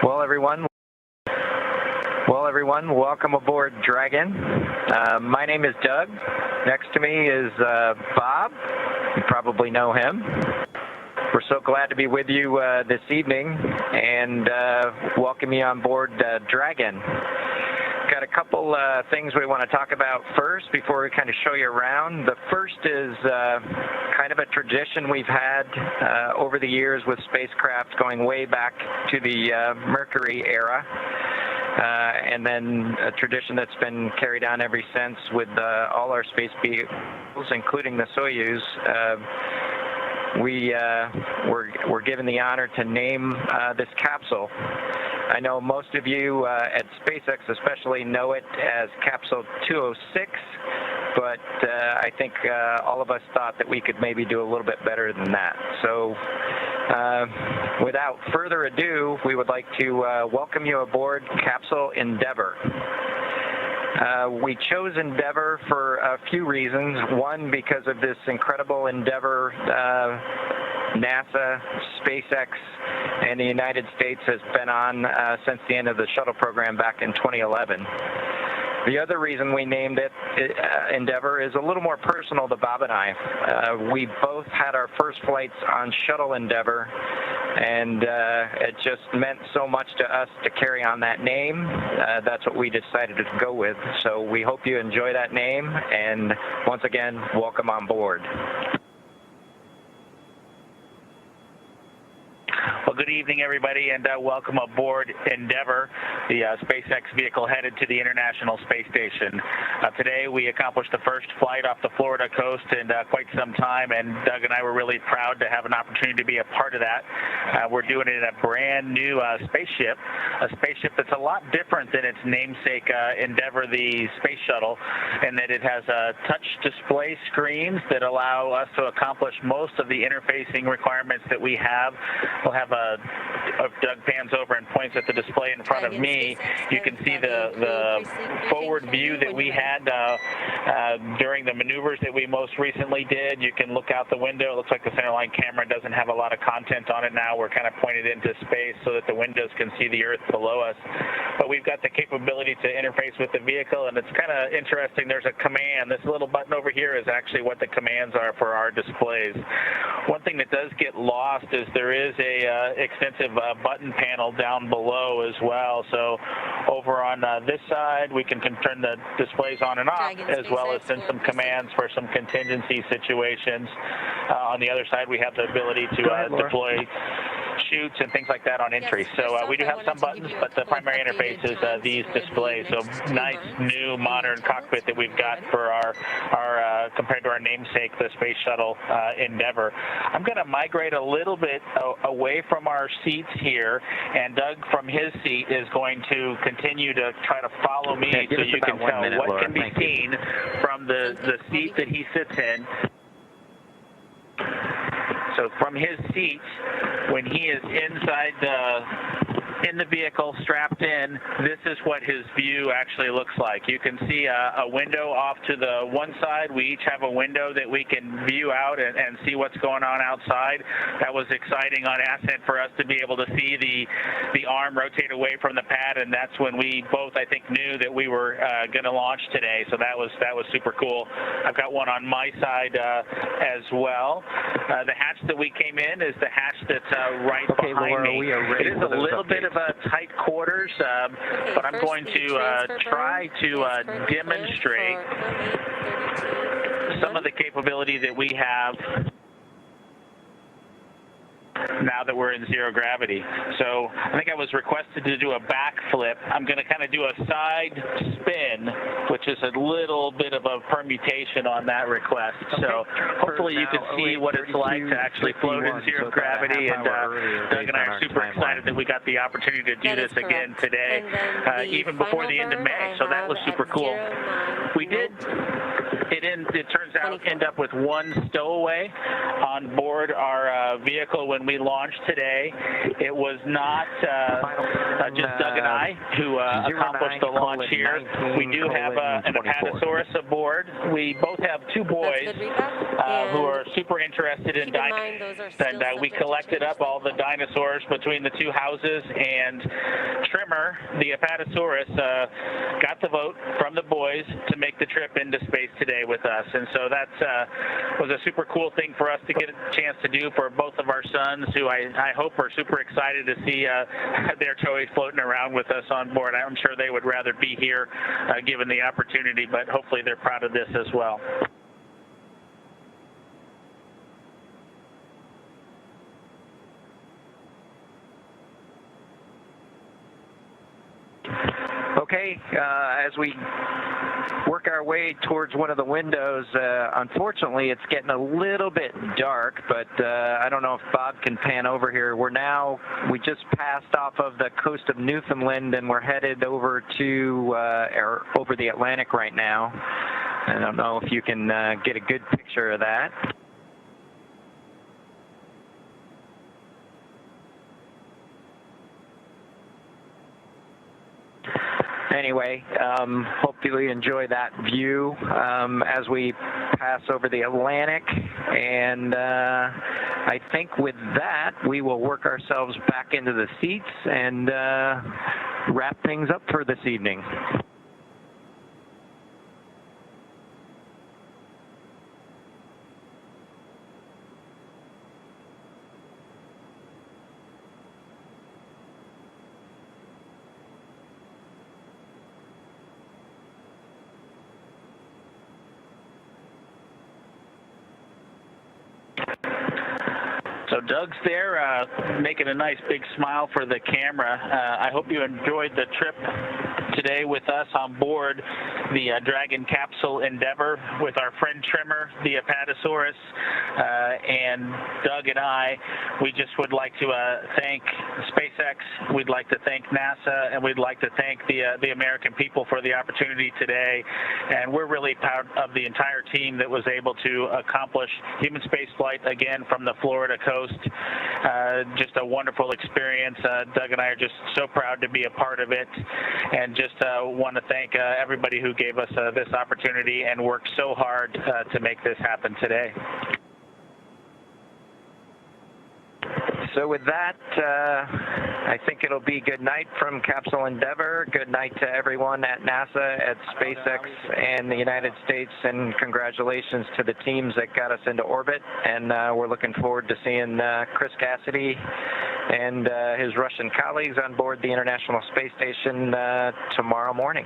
Well, everyone, welcome aboard Dragon. My name is Doug. Next to me is Bob. You probably know him. We're so glad to be with you this evening and welcome you on board Dragon. Got a couple things we want to talk about first before we kind of show you around. The first is kind of a tradition we've had over the years with spacecraft going way back to the Mercury era. And then a tradition that's been carried on ever since with all our space vehicles, including the Soyuz. We're given the honor to name this capsule. I know most of you at SpaceX especially know it as Capsule 206, but I think all of us thought that we could maybe do a little bit better than that. So without further ado, we would like to welcome you aboard Capsule Endeavour. We chose Endeavour for a few reasons. One, because of this incredible endeavor NASA, SpaceX, and the United States has been on since the end of the shuttle program back in 2011. The other reason we named it Endeavour is a little more personal to Bob and I. We both had our first flights on Shuttle Endeavour, and it just meant so much to us to carry on that name. That's what we decided to go with. So we hope you enjoy that name, and once again, welcome on board. Well, good evening, everybody, and welcome aboard Endeavour, the SpaceX vehicle headed to the International Space Station. Today, we accomplished the first flight off the Florida coast in quite some time, and Doug and I were really proud to have an opportunity to be a part of that. We're doing it in a brand new spaceship, a spaceship that's a lot different than its namesake Endeavour, the space shuttle, in that it has touch display screens that allow us to accomplish most of the interfacing requirements that we have. We'll have if Doug pans over and points at the display in front of me, you can see the forward view that we had during the maneuvers that we most recently did. You can look out the window. It looks like the centerline camera doesn't have a lot of content on it now. We're kind of pointed into space so that the windows can see the Earth below us. But we've got the capability to interface with the vehicle, and it's kind of interesting. There's a command. This little button over here is actually what the commands are for our displays. One thing that does get lost is there is a extensive button panel down below as well. So over on this side, we can turn the displays on and off, as well as send some commands for some contingency situations. On the other side, we have the ability to deploy chutes and things like that on entry. So we do have some buttons, but the primary interface is these displays. So nice, new, modern cockpit that we've got for our compared to our namesake, the Space Shuttle Endeavour. I'm going to migrate a little bit away from our seats here, and Doug from his seat is going to continue to try to follow me so you can tell what can be seen from the seat that he sits in. So from his seat, when he is inside in the vehicle, strapped in, this is what his view actually looks like. You can see a window off to the one side. We each have a window that we can view out and see what's going on outside. That was exciting on ascent for us to be able to see the arm rotate away from the pad, and that's when we both, I think, knew that we were going to launch today. So that was super cool. I've got one on my side as well. The hatch that we came in is the hatch that's right behind Laura, me. It is a little bit of a tight quarters, but I'm going to try to demonstrate some of the capability that we have now that we're in zero gravity. So I think I was requested to do a backflip. I'm going to kind of do a side spin, which is a little bit of a permutation on that request. So hopefully you can see what it's like to actually float in zero gravity. And Doug and I are super excited that we got the opportunity to do this again today, even before the end of May. So that was super cool. We did it turns out end up with one stowaway on board our vehicle when we launched today. It was not just Doug and I who accomplished the launch here. We do have an apatosaurus aboard. We both have two boys who are super interested in dinosaurs, and we collected up all the dinosaurs between the two houses, and Trimmer, the apatosaurus, got the vote from the boys to make the trip into space today with us. And so that was a super cool thing for us to get a chance to do for both of our sons, who I hope are super excited to see their toys floating around with us on board. I'm sure they would rather be here given the opportunity, but hopefully they're proud of this as well. Okay, as we work our way towards one of the windows, unfortunately it's getting a little bit dark, but I don't know if Bob can pan over here. We just passed off of the coast of Newfoundland, and we're headed over to over the Atlantic right now. I don't know if you can get a good picture of that. Anyway, hopefully you enjoy that view as we pass over the Atlantic, and I think with that we will work ourselves back into the seats and wrap things up for this evening. So Doug's there making a nice big smile for the camera. I hope you enjoyed the trip today with us on board the Dragon capsule Endeavour with our friend Trimmer, the apatosaurus, and Doug and I. We just would like to thank SpaceX, we'd like to thank NASA, and we'd like to thank the American people for the opportunity today. And we're really proud of the entire team that was able to accomplish human spaceflight again from the Florida coast. Just a wonderful experience. Doug and I are just so proud to be a part of it, and just want to thank everybody who gave us this opportunity and worked so hard to make this happen today. So with that, I think it'll be good night from Capsule Endeavour. Good night to everyone at NASA, at SpaceX, and the United States, and congratulations to the teams that got us into orbit. And we're looking forward to seeing Chris Cassidy and his Russian colleagues on board the International Space Station tomorrow morning.